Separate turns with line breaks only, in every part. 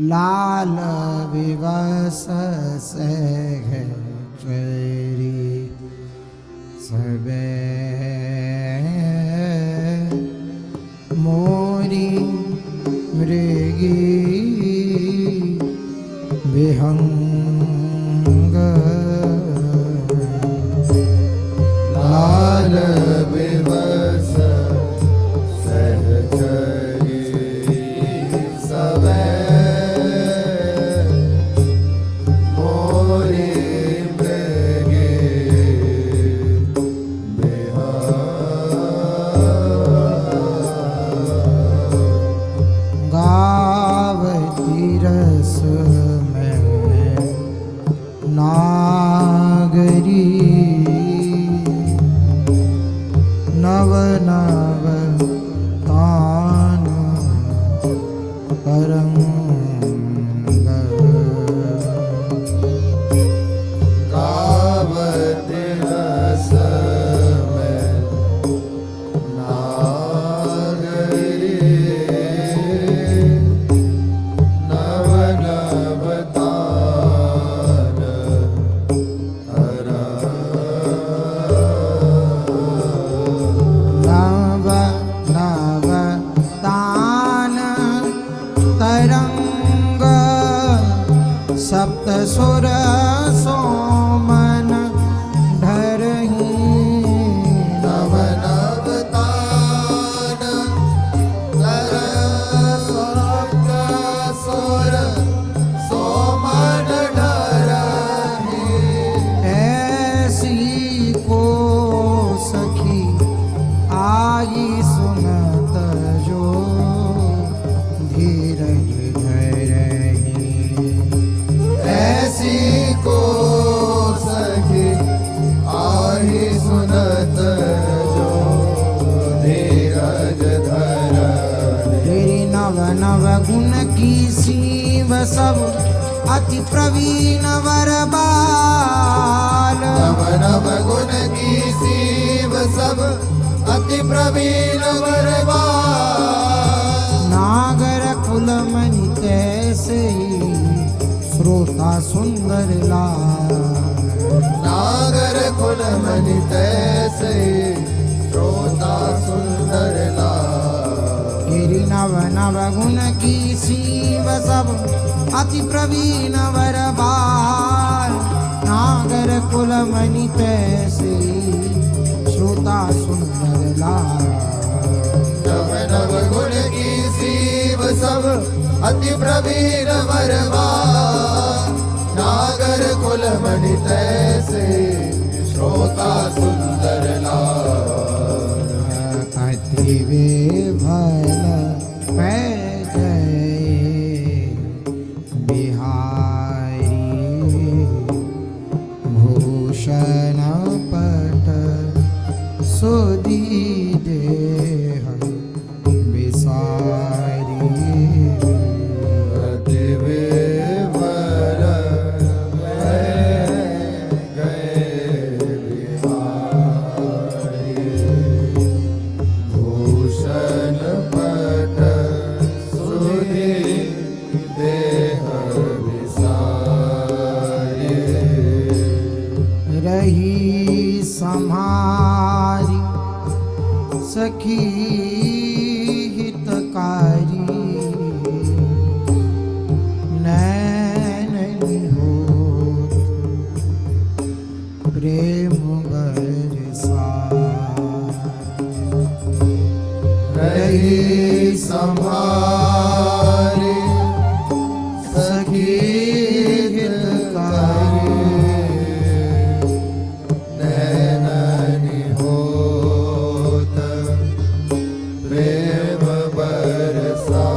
लाल viewers सहचरी सबे मोरी मृगी विहंग
लाल viewers सहचरी सबे मोरी मृगी
गावती रस में नागरी नव नव तान तरंग
गावती रस में नागरी नव नव तान
नव नव तान तरंग सप्त सुर सोमन धरही
नव नव तान तरंग सुर सोमन धरही
ऐसी को सखी आई सुनत जो धीरज धरही
ऐसी को सखी आही सुनत जो धीरज धर
तेरी नव नव गुण की सीव सब अति प्रवीण वर बाल
नव नव गुण की सीव सब अति प्रवीण वरवा
नागर कुल मणि तैसे ही श्रोता सुंदर लाल
नागर कुल मणि तैसे श्रोता सुंदर लाल
तेरी नव नव गुण की सीव सब अति प्रवीण वर बाल नागर कुल मणि तैसे श्रोता सुंदर लाल
नव नव गुण की सीव सब अति प्रवीण वरवा नागर कुल मणि तैसे श्रोता सुंदर लाल
अति विभल पै गए बिहारी भूषण पट सुदी देह विसारी
अति विभल गए बिहारी भूषण पट सुधी देह विसारी
रही सम्हारी सखी हितकारी नैन निहोर प्रेम बरसा
रही संभारी
सखी हितकारी
नैननि होत प्रेम बरसारी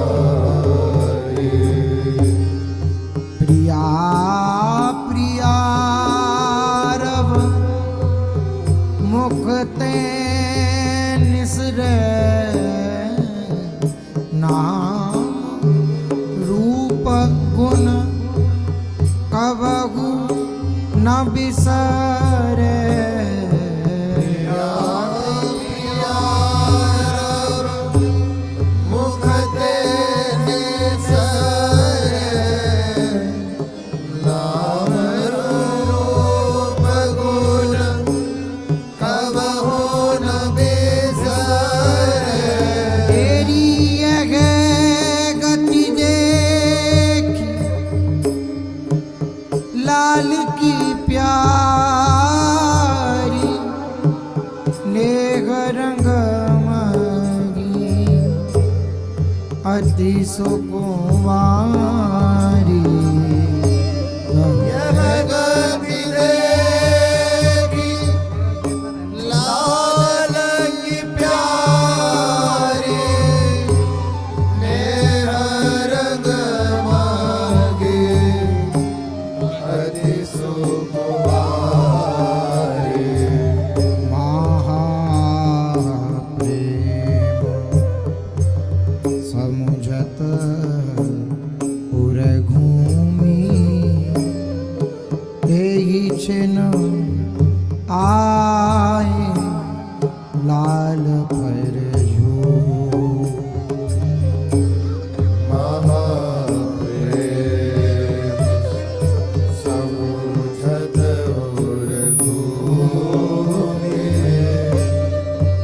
प्रिया प्रिया रव मुख ते निसरे नाम रूप गुण कबहु न बिसरे
मुख ते निसरे
अति सुकुमारी
यह गति देखी लाल की प्यारी मेरा रंग मांगे अति सुकुमारी
महाप्रेम समुझत पुर घूमी देहि छिन आए लाल पर जो
महाप्रेम समुझत उर भूमि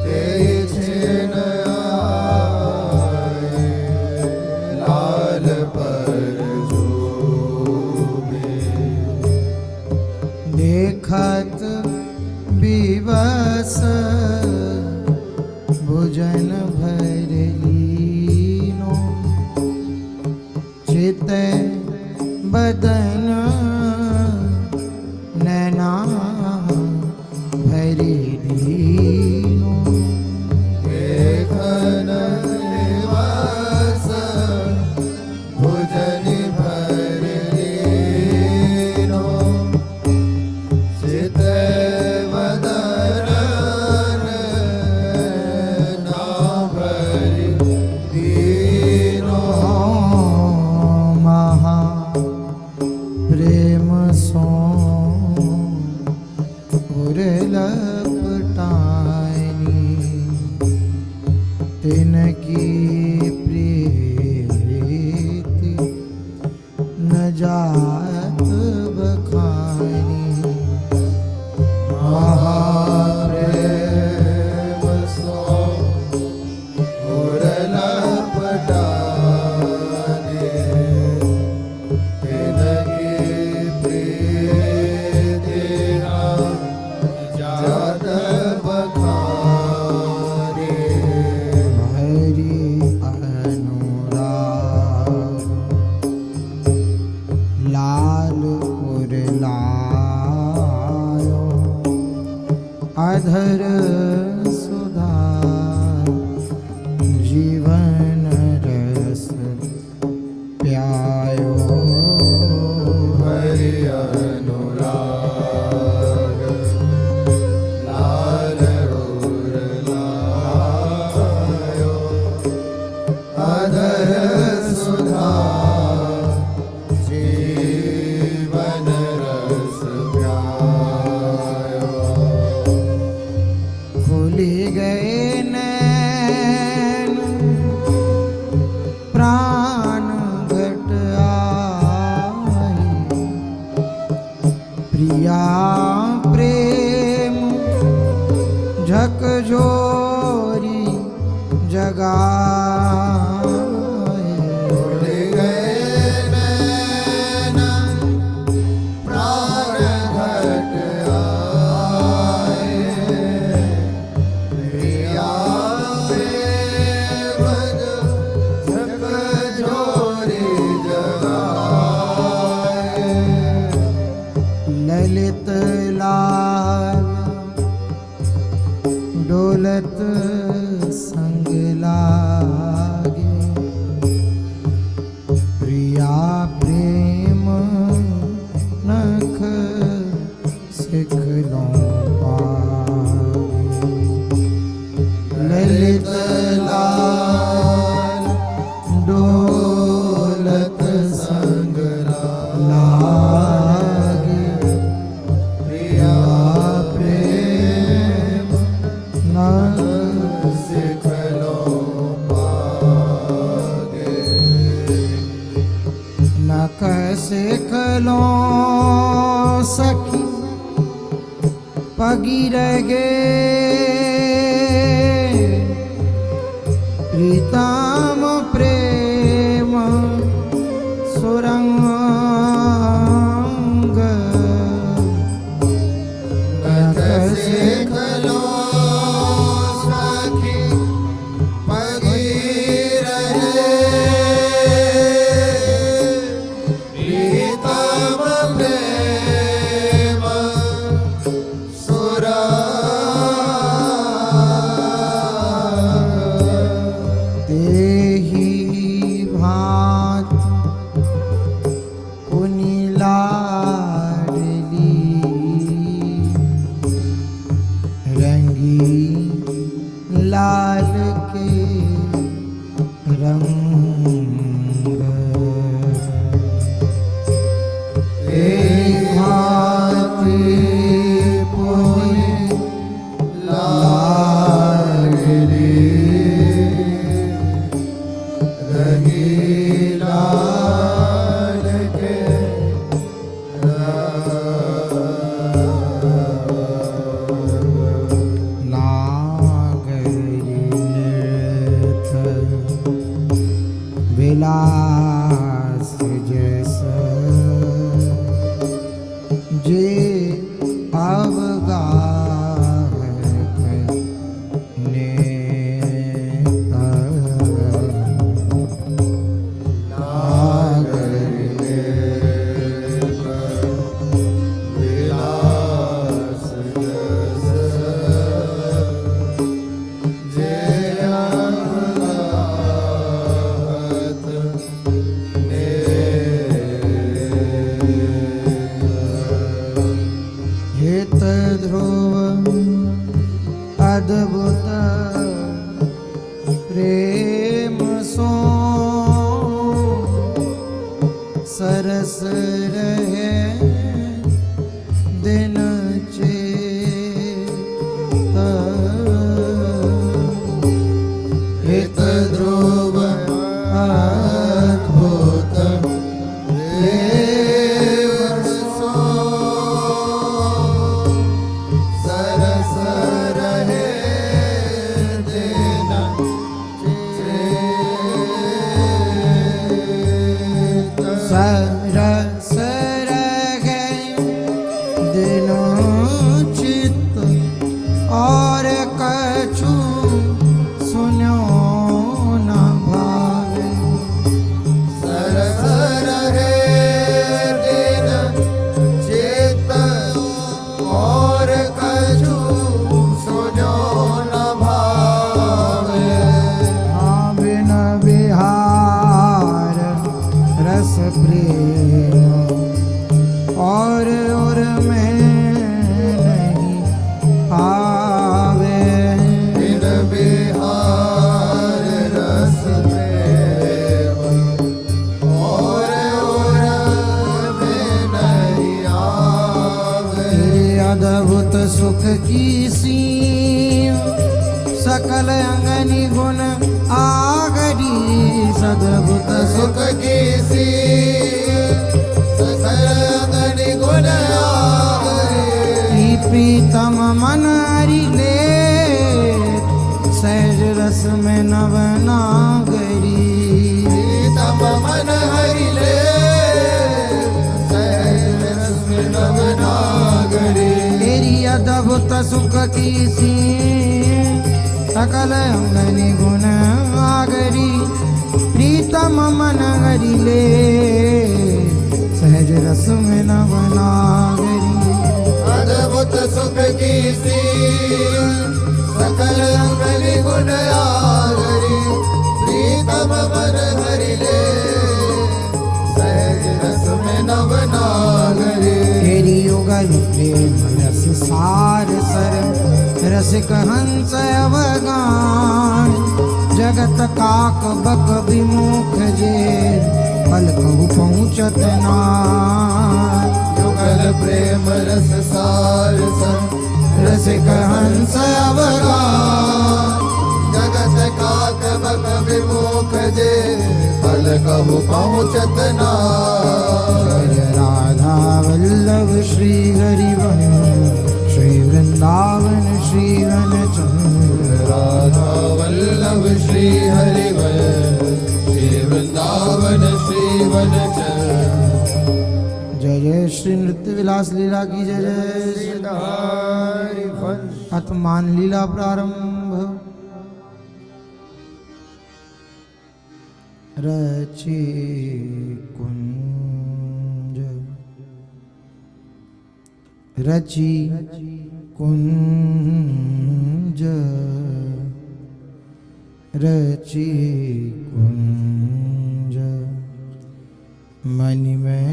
तेज छिन आए लाल पर झूमे
देखत विवश भुजन भर लीनो चित बदन नैना भरी दीनो
देखन निवास भुजन भर लीनो चित वदन ना भरि दीनो
महा प्रेम सो लपटानी तिनकी प्रीति न जात बखानी
महाप्रेम सो उर लपटाने तिनकी प्रीति न जात बखाने
हरि अनुराग लाल उर लायो अधर सुधा जीवन रस प्यायो
हरि अनुराग लाल उर लायो अधर सुधा जीवन रस प्यायो
खुली गए नैन प्राण घट आई प्रिया प्रेम झकझोरी जगाए
उड़ गए नैना प्राण घट आए प्रिया प्रेम झकझोरी जगाए
ललित लाल डोलत संग लागे प्रिया प्रेम नख सिखलों पागे ललित लाल डोलत संग लागे
प्रिया प्रेम
नख
सिखलो पागे
नख सिखलो सखी पगी रगे प्रीतम प्रेम सुरंग नख
सिखलो सखी पगी रहे
सरस रहे दिन चेत
हित ध्रुव अद्भुत देव सो सरस रहे दिन चेत
सरस रहे दिन चित और कछु सुनो न भावे
सरस रहे दिन चेत और कछु सुनो न भावे
बिन विहार रस प्रेम और में नहीं आवे
बिन बिहार रस प्रेम और में नहीं आवे
तेरे अद्भुत सुख की सीम सकल अंगनि गुण आगरी सद्भुत
सुख की सी सकल अंगनि गुण आगरे
प्रीतम मन हरि ले सहज रस में नव नागरी
तम मन हरि ले सहज रस में नव नागरी
तेरी अद्भुत सुख की सी सकल अंगनि गुण आगरी प्रीतम मन हरि ले सहज रस में नव नागरी
अद्भुत सुख की सी सकल अंगनि गुण आगरी प्रीतम मन हरि ले सहज रस में नव नागरी
तेरी युगल प्रेम रस सार सर रसिक हंस अवगान जगत काक बक विमुख जे पल कहु पहुँचत नार
युगल प्रेम रस सार सन
रसिक हंस अवगान
जगत काक बक विमुख जे पल कहु पहुँचत ना
जय राधा वल्लभ श्री हरिवन श्री वृंदावन श्री वन चंद्र
राधा वल्लभ श्री हरिवन श्री वृंदावन श्री वन
जय जय श्री नृत्य विलास लीला की जय जय श्री अतमान लीला प्रारंभ रचे कुंज रची कुंज रची कुंज मणि में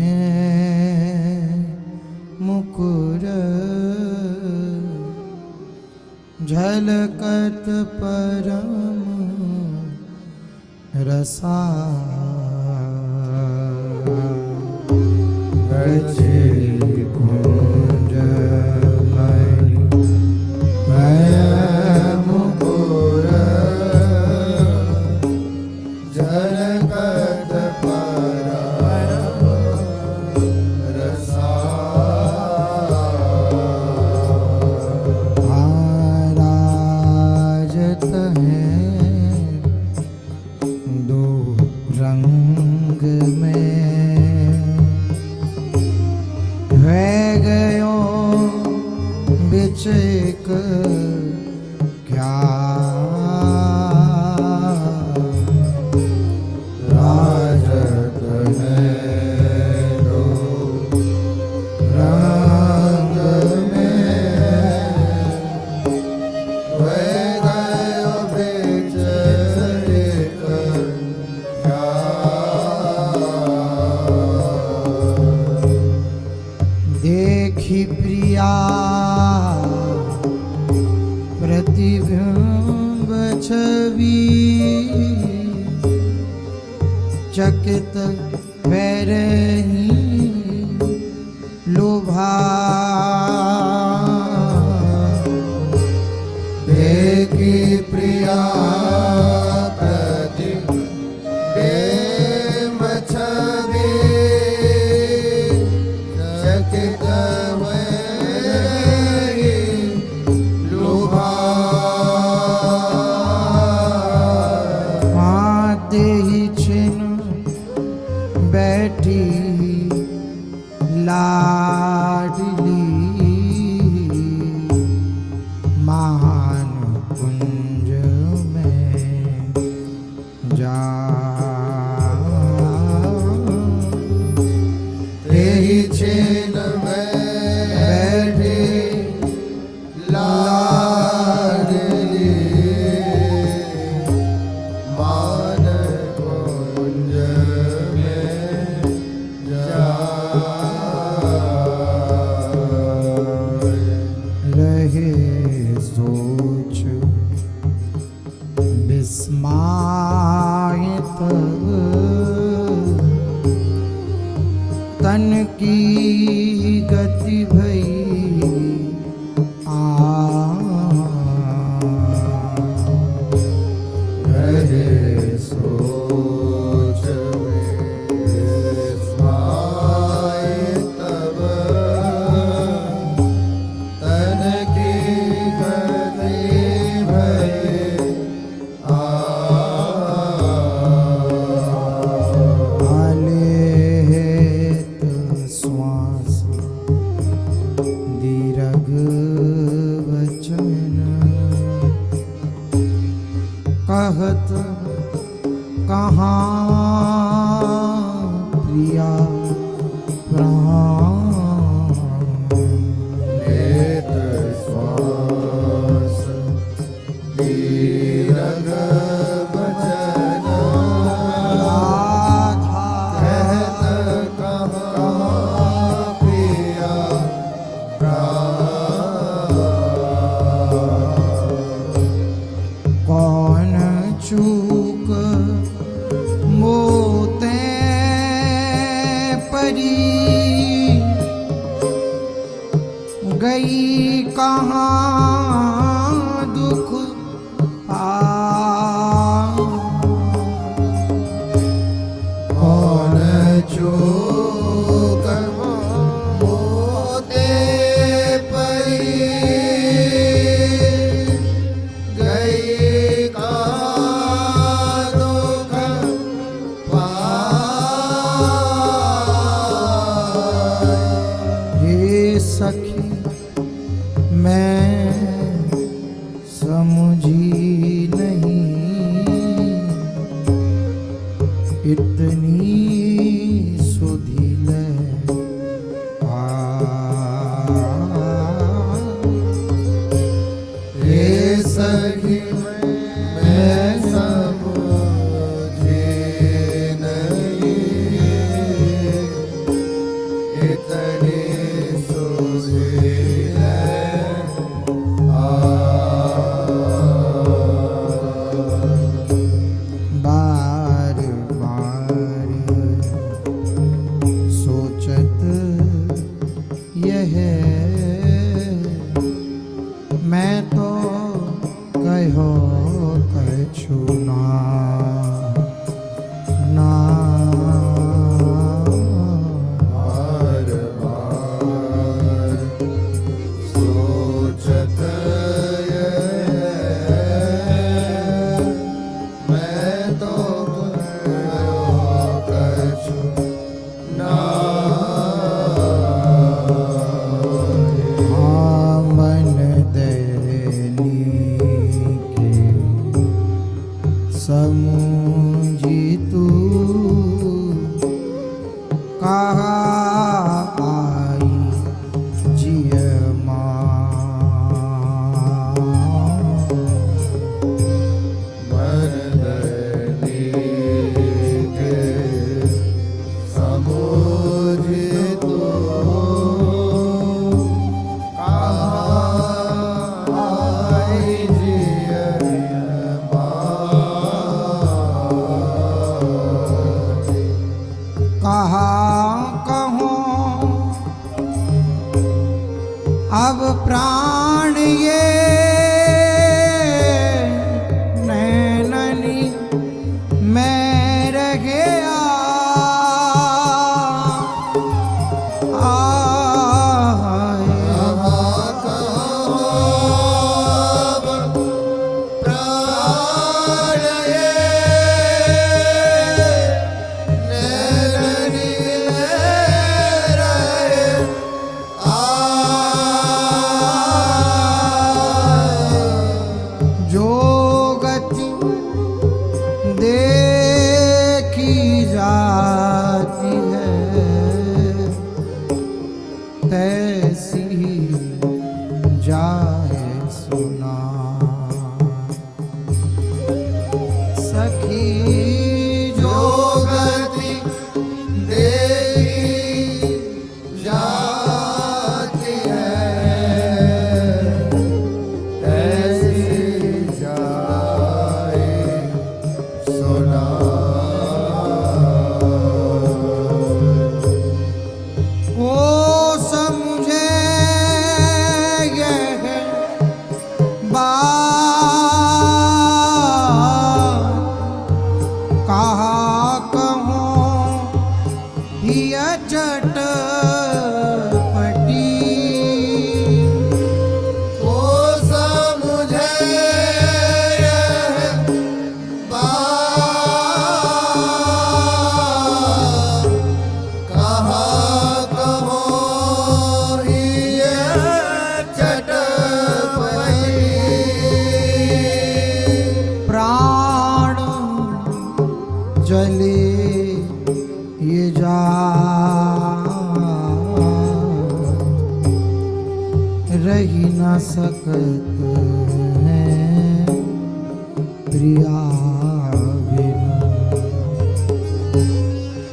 मुकुर झलकत परम रसा रचे कुंज मणि में
मुकुर झलकत परम रसा
आराजत हैं दो रंग में है गयो बिचक क्या
राजत है दो रंग में वह गयो बेचैक क्या
देखी प्रिया प्रतिबिंब छवि चकित भय रही लाडली मान कुंज में जा
तेहि छेन बैठे लाडली मान कुंज में
रहे सोच विस्मायत तन की गति भई
रहे सोच विस्माय तब तन की गति भई
आलेत श्वास दीर्घ वचन कहत कहाँ प्रिया प्राण
नेत श्वास दीर्घ वचन
राधा
कहत कहाँ प्रिया
कौन चूक मोते परी गई कहाँ दुख
कौन चूक मोते परी गई का दुख पाए।
हे सखी मैं समझी नहीं इतनी सुधील
हे सखी मैं समझे नहीं इतनी सुधील
बार बार सोचत यह मैं तो कहो कछु ना
बार बार सोचत मैं तो कछु ना
मन दैनी के समूझी तू कहा आई जिय
मरदनी के समोधि तो आई जिय
कहा कहूँ अब प्राण ये नैननी मैं रह गया
प्राण ये नैननी
चटपटी
कोसा मुझे यह बात, कहा कहो ही यह चटपटी।
प्राण जले ये जा रही न सकत है प्रिया बिनु।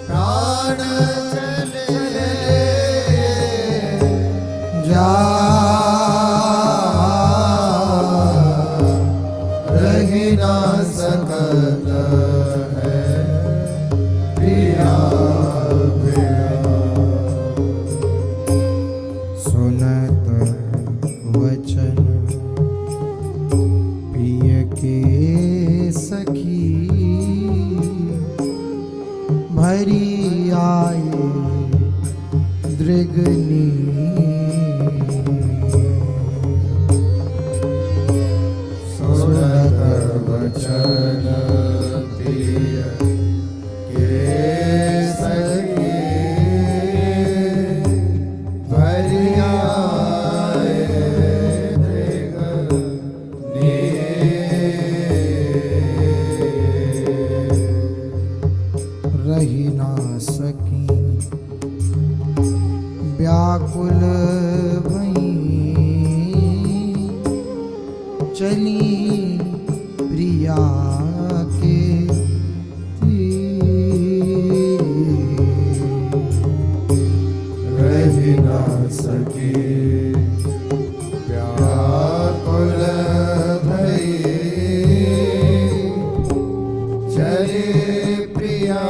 प्राण चले
जा
रही ना सकत है प्रिया बिनु।
सुनत वचन प्रिय के सखी भरी आए दृगनी।
सुनत वचन प्रिय के सखी भरी आए दृगनी।
रही ना सकी व्याकुल भई चली प्रिया के तीर।
रही ना सकी व्याकुल भई चली प्रिया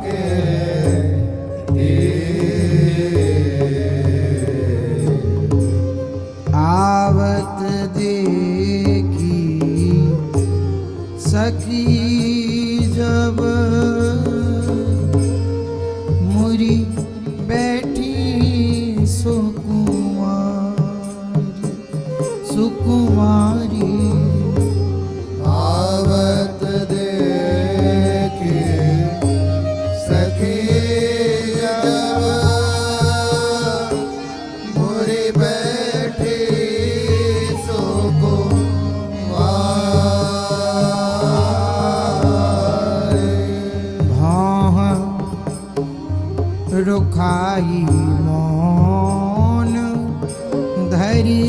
के तीर।
आवत देखी सखी जब मुरी बैठी सुकुमारी।
आवत देखी सखी जब मुरी बैठी सुकुमारी।
भाह रुखाई मौन धरी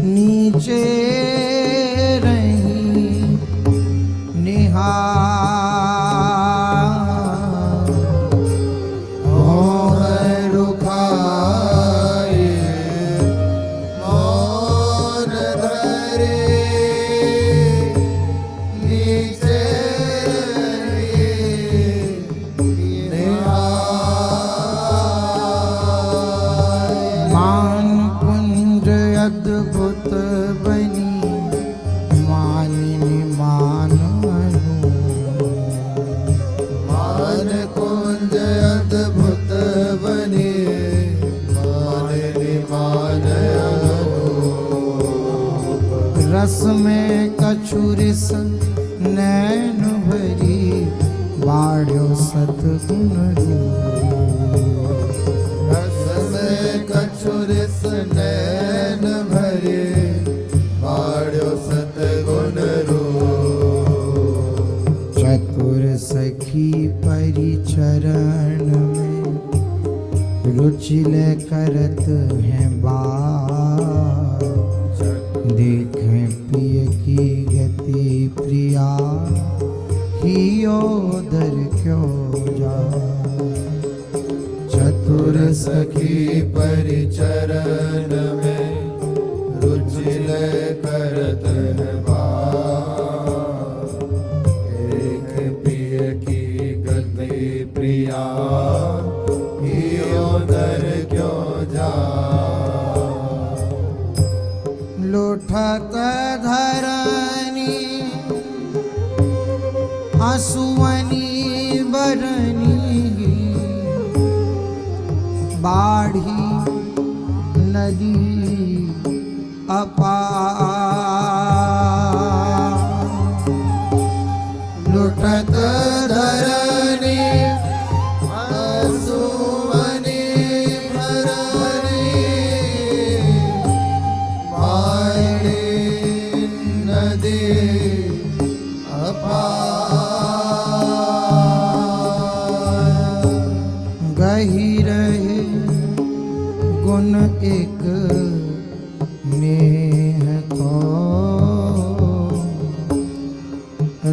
नीचे रही निहार।
मोह रुखाए मौन धरे नीचे निहार।
मान कुंज अद्भुत बनी मानिनी मान अनु।
मान कुंज अद्भुत बनी मानिनी मान अनूप।
रस में कछु रिस नैन भरी बाढ़ो सतगुण रूप।
रस में कछु रिस नैन भरे बाढ़ो सतगुण रूप।
चतुर सखी परिचरण में रुचि ले करत हैं बार। देखें प्रिय की गति प्रिया ही ओदर क्यों जा। चतुर
सखी परिचरण में रुचि ले करत है बार। एक प्रिय की गति प्रिया ही उधर क्यों जा।
लुठत धरनी आंसुअनी बरनी नदी अपार
लुटत धरनी आंसुअनी भरनी भाई नदी अपार
गही रहे गुण एक नेह को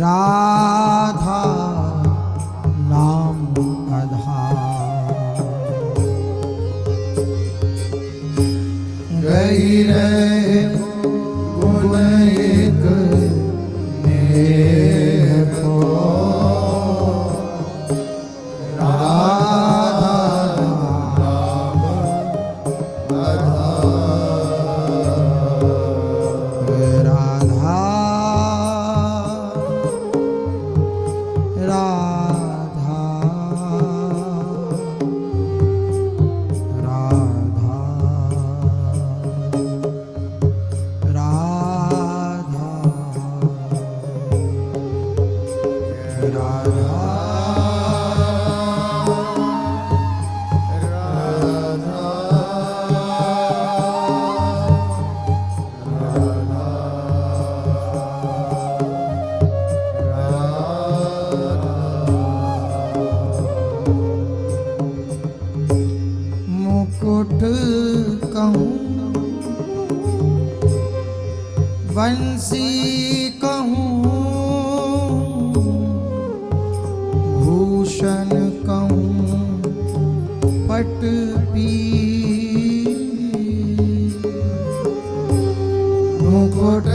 राधा नाम आधार
गही रहे गुण एक नेह को राधा नाम आधार
राधा राधा राधा मुकुट कहूँ बंसी कहूँ भूषण कहूँ पट मुकुट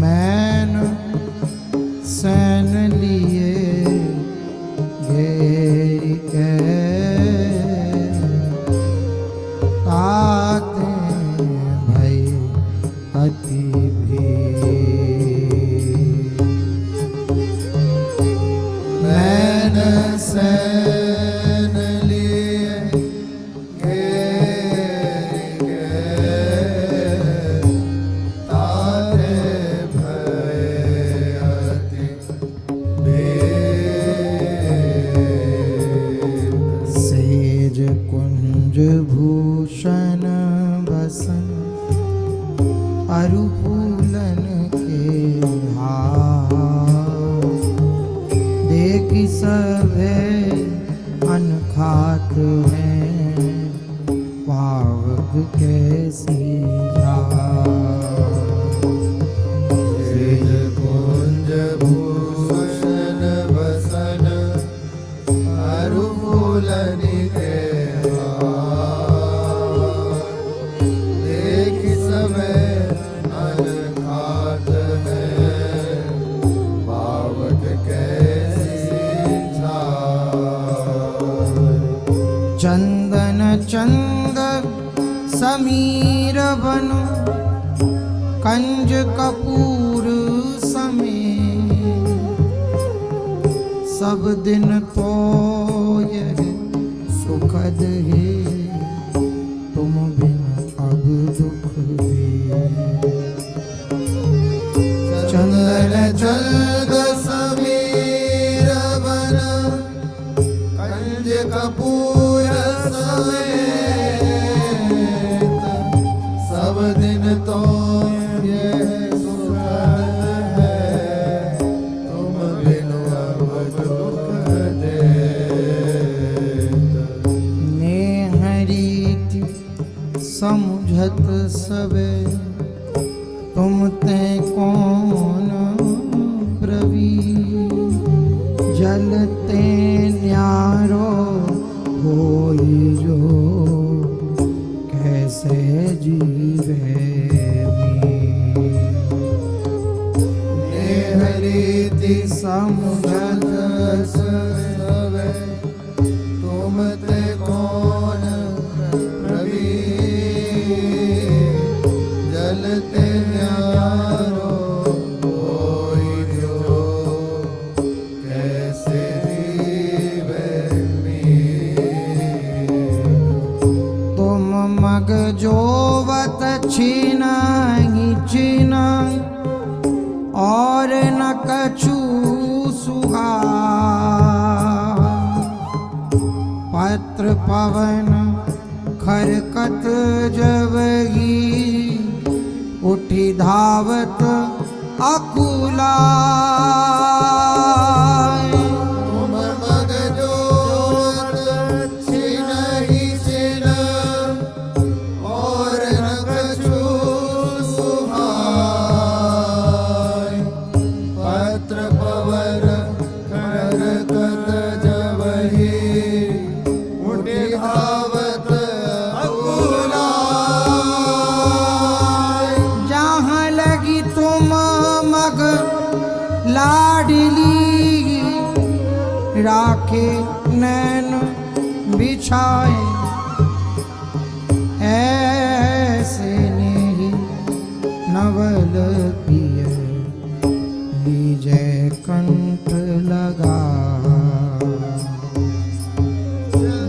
मैन सैन लिए घेर के ताते भई अति भीर
मैन सैन लिए घेर के तारे भय अति भीर
सेज कुंज भूषण बसन अरुफूलन के हार देखी सभे अनखात हैं पावक कैसी
सेज कुंज भूषण बसन अरुफूलनि के हार देखि सभे अनखात हैं पावक कैसी छार
चंदन चंद समीर बन कंज कपूर समेत सब दिन तो यह सुखद है तुम बिन अब दुख दे
चंदन चंद समीर बन कंज कपूर समेत सब दिन तो ये सुखद है तुम बिनु अब दुख देत
नेह रीति समुझत सबे तुम ते कौन प्रवीण जलते न्यारो होई जो कैसे जीवे
नेह रीति समुझत सबे तुम ते कौन
पवन खरकत जबगी उठी धावत अकुला
तुम मग जोत छिनहि छिन और न कछु सुहाय पत्र पवन खरकत जबहि उठी धावत अकुलाय
जहाँ लगी तुम मग लाडली राखे नैन बिछाए ऐसे नहीं नवल पिय लीजय कंठ लगा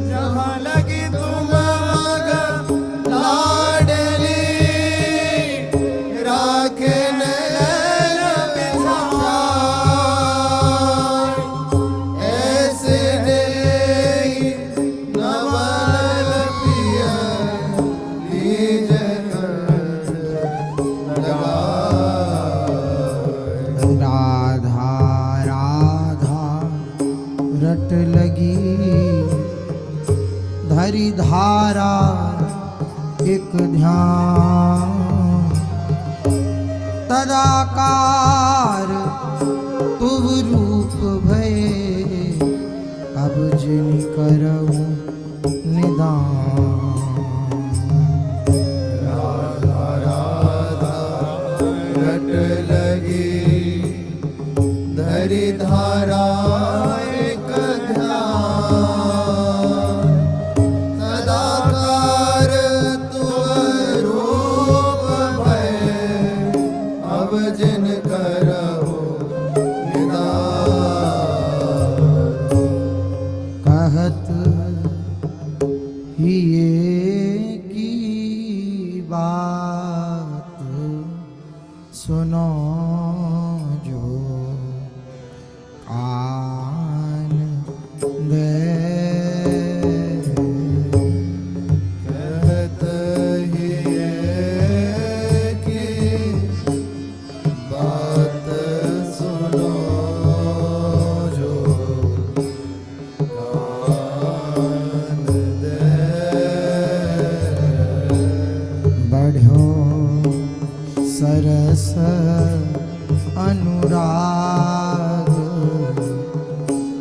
जहाँ लगी तुम मग लाडली राखे नैन बिछाए ऐसे नहीं नवल पिय लीजय कंठ लगाए।
राधा राधा रट लगी धरी धारा एक ध्यान तदाकार तुव रूप भय अब जिन करऊ निदान
राधा राधा रट लगी धरी धारा एक ध्यान सदाकार तुम रूप भय अब जिन करहु निदान
कहत ही ये की बात सुनो जो कान दे
कहत ही ये की बात सुनो जो कान दे
बढ़ो सरस अनुराग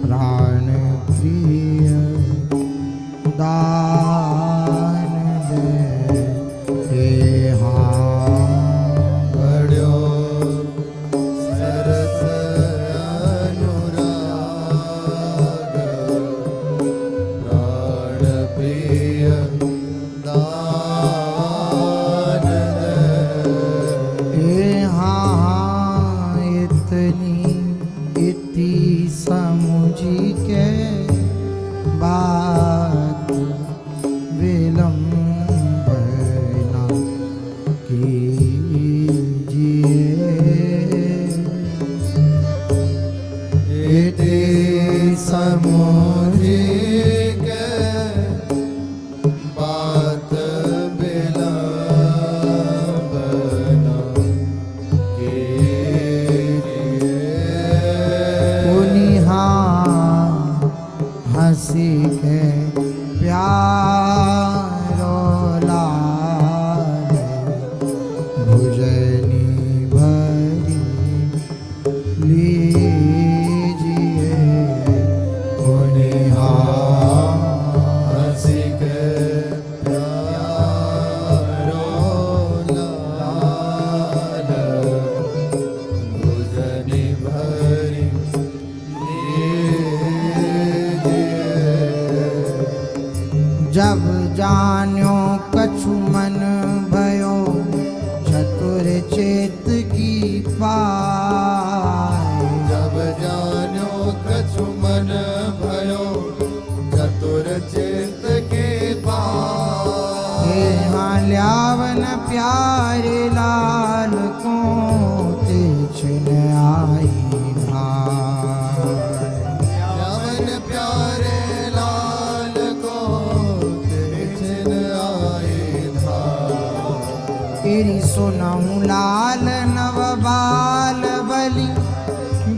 प्राण प्रिय दान दे हे
बढ़्यो सरस अनुराग प्राण प्रिय दान दे
इतनी इति समुझी के बात विलंब न कीजिए
इति समुझी के बात विलंब न कीजिए।
पुनिहा हंसी के प्यारो लाल भुजनी भरी लीजिए पुनिहा
हंसी के प्यारो लाल भुजनि भरि लीजिए।
जब जान्यो कछु मन भयो चतुर चेत की पाए
जब जान्यो कछु मन भयो चतुर चेत के पाए
यहाँ ल्यावन प्यारे लाल को तिछन आई भाई
यवन प्यारे लाल को
सुनहु लाल नव बाल बलि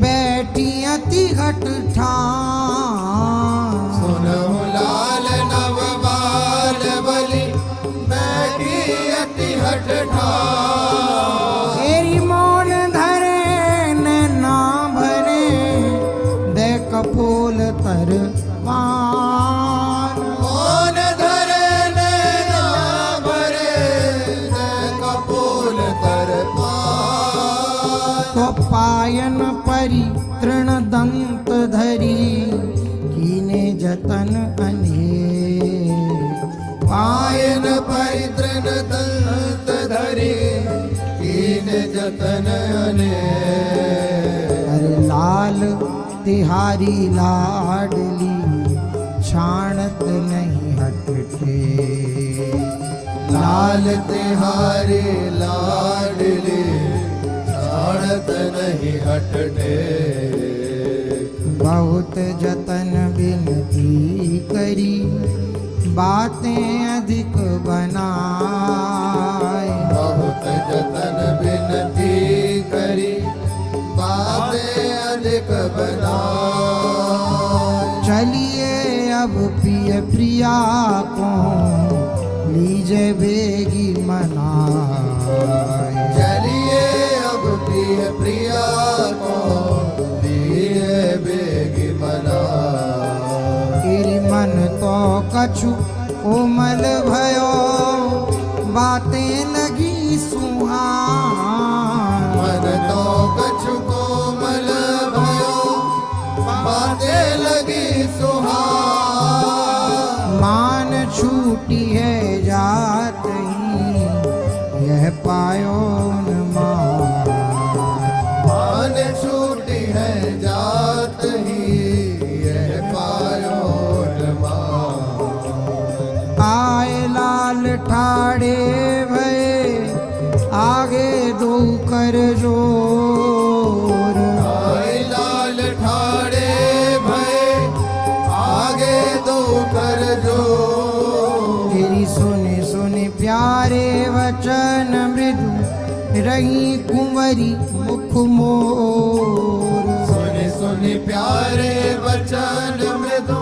बैठी अति घट ठान।
सुनहु लाल नव बाल बलि बैठी अति हठ ठान।
तेरी मौन धरे नैना भरे दे कपोल तर मान।
मौन धरे नैना भरे दे कपोल तर मान।
तो पायन परि तृण दंत धरी कीने जतन अनेक।
पायन परितृण दंत धरी कीन जतन अनेक।
अरे लाल तिहारी लाडली छाणत नहीं हटते।
लाल तिहारी लाडली छाड़त नहीं हटते।
बहुत जतन बिनती करी बातें अधिक बनाए।
बहुत जतन बिनती करी बातें अधिक बनाए।
चलिए अब प्रिय प्रिया को लीजे बेगी मनाए।
चलिए अब प्रिय प्रिया को लिए बेगी मना।
तेरी मन तो कछु कोमल भयो बातें लगी सुहान।
मन तो कछु कोमल भयो बातें लगी सुहान।
मान छूटी है जात ही यह पायो न मान।
मान छूटी है जात ही यह पायो न मान।
आए लाल ठाड़े भये आगे दो कर जोर।
आए लाल ठाड़े भये आगे दो कर जो।
तेरी सुने सुने प्यारे वचन मृदु रही कुंवरी मुख मोर।
सुनि सुनि प्यारे वचन मृदु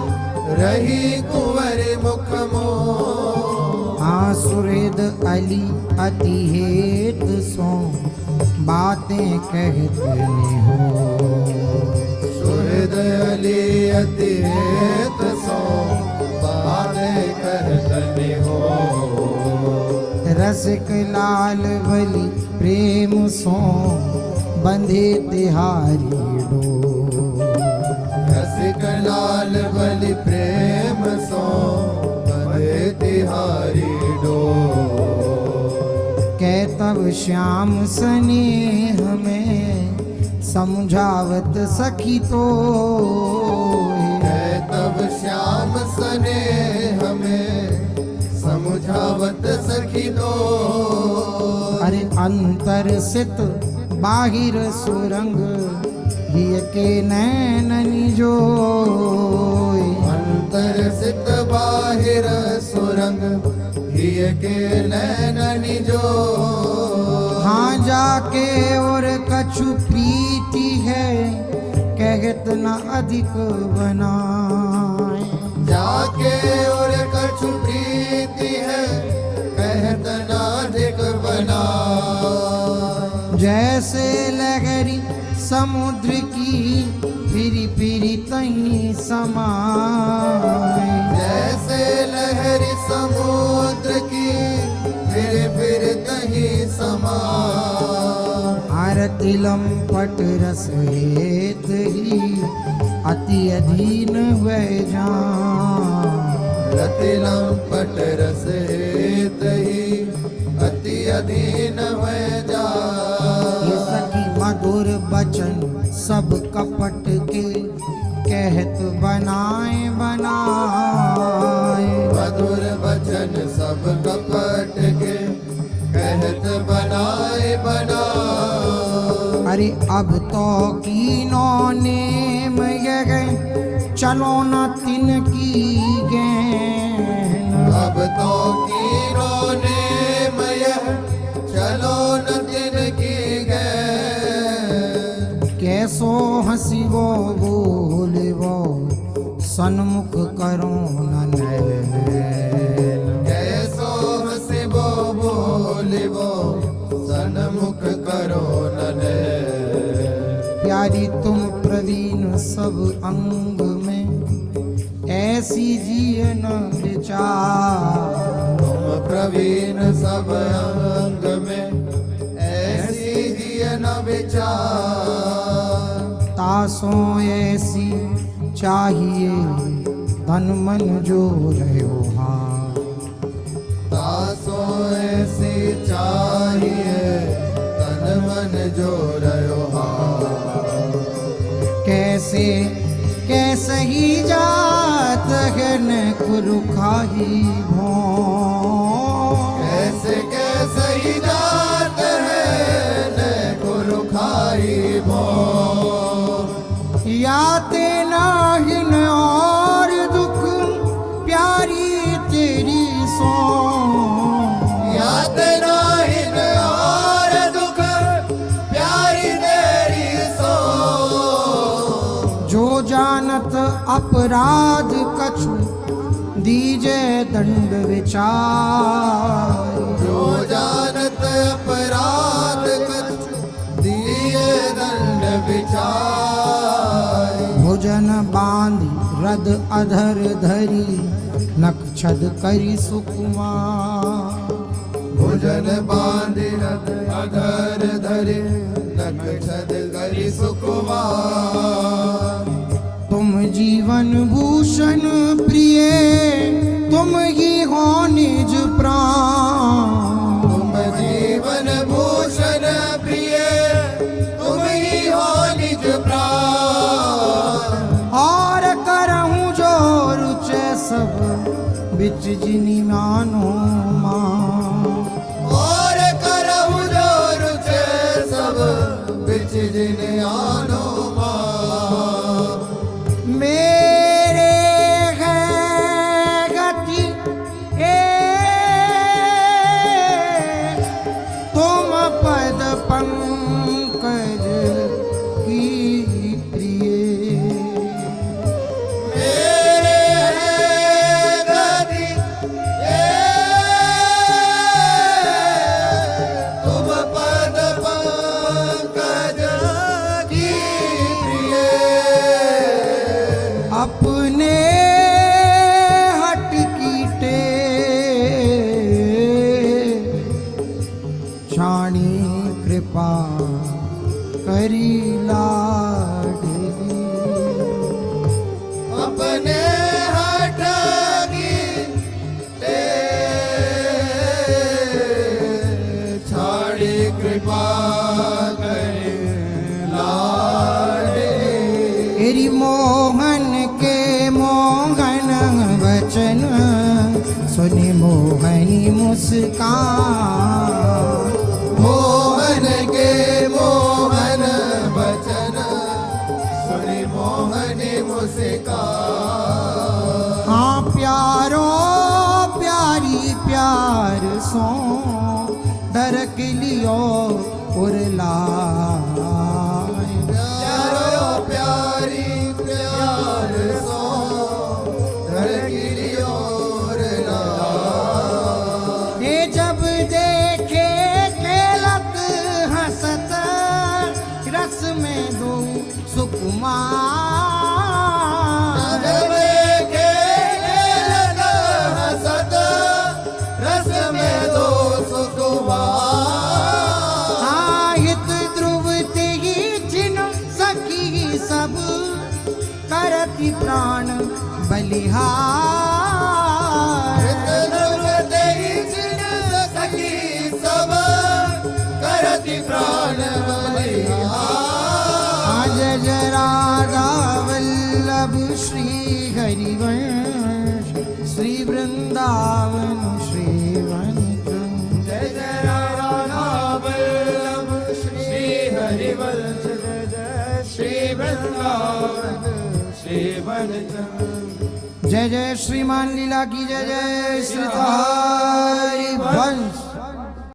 रही कुंवर मुख मोर।
हाँ सुहृद अली अति हेत सो बातें कहते हो।
सुहृद अली अति हेत सो बातें कहते हो।
रसिक लाल भली प्रेम सो बंधे तिहारी डोर।
रसिक लाल बलि प्रेम सो बंधे तिहारी डोर।
कहतब श्याम स्नेह में समझावत सखी तो।
है तब श्याम सने हमें समझावत सखी दो।
अरे अंतर सित बाहिर सुरंग हिय के नैननि जो।
अंतर सित बाहिर सुरंग हिय के नैननि जो।
हाँ जाके और कछु प्रीति है कहत न अधिक बनाए।
जाके और कछु प्रीति है कहत नाधिक बना।
जैसे लहरी समुद्र की फिरी फिरी तहीं समाए।
जैसे लहरी समुद्र की फिर तही समा।
आरतिलम पट रस हेत ही अति अधीन वह जान।
रतिलम पट रस हेत ही अति अधीन हुए जा।
ये सखी मधुर बचन सब कपट के कहत बनाए बनाए।
मधुर वचन सब कपट के कहत बनाए बनाए।
अरे अब तो कीनो नेम यह चलो न तिन की गैन।
अब तो कीरो ने मय चलो न
हंसिबो बोलिबो सन्मुख करो न नैन।
ऐसो हंसिबो बोलिबो सन्मुख करो न नैन।
प्यारी तुम प्रवीण सब अंग में, ऐसी जिए न विचार।
तुम प्रवीण सब अंग में, ऐसी जिए न विचार।
तासों ऐसी चाहिए तन मन जो रहो हाँ।
तासो ऐसी चाहिए तन मन जो रहो हाँ।
कैसे कैसे ही जात है न कुरु खाही भो।
कैसे कैसे ही जात है न कुरु खाई भो।
याते नाहिन और दुख प्यारी तेरी सो।
याद नाहिन और दुख प्यारी तेरी सो।
जो जानत अपराध कछु दीजे दंड विचार।
जो जानत अपराध कछु दिए दंड विचार।
भोजन बांधी रद अधर धरी नख छद करी सुकुमार।
भोजन बांधि रथ अधर धरे नख छद करि सुकुमार।
तुम जीवन भूषण प्रिय तुम ही हो निज प्राण।
तुम जीवन भूषण प्रिय तुम ही हो निज प्राण।
और करहूँ जो रुचे सब बिच जिनी मानो मां।
और करहु जो रुचे सब बिच जिन आनो मां।
मेरे है गति ए तुम पद पंकज की प्रिय।
मेरे गति तुम पद पंकज की प्रिय।
अपने हट कीटे छाणी कृपा करी लाडली।
अपने हठ गीते छाड़ी कृपा करे लाडली।
एरी मोहन के मोहन वचन सुनि मोहनी मुस्कान।
मोहन के मोहन बचन सुनि मोहनी मुस्कान।
हाँ प्यारो प्यारी प्यार सो डरक लियो उरला।
प्यारो प्यारी प्यार सो धर गिरियो ला।
ये जब देखे खेलत हंसत रस में दो सुकुमार।
जब के खेलत हंसत रस में दो सुकुमार।
हित ध्रुव ते ही छिन सखी सब करति प्राण बलिहार।
सखी सब करति प्राण बलिहार।
जय जय राधा वल्लभ श्री हरिवंश श्री वृंदावन श्री वनचंद्र।
जय जय राधा वल्लभ श्री हरिवंश जय जय श्री वृंदावन श्री वनचंद्र।
जय जय श्रीमान लीला की जय जय श्री हरिवंश।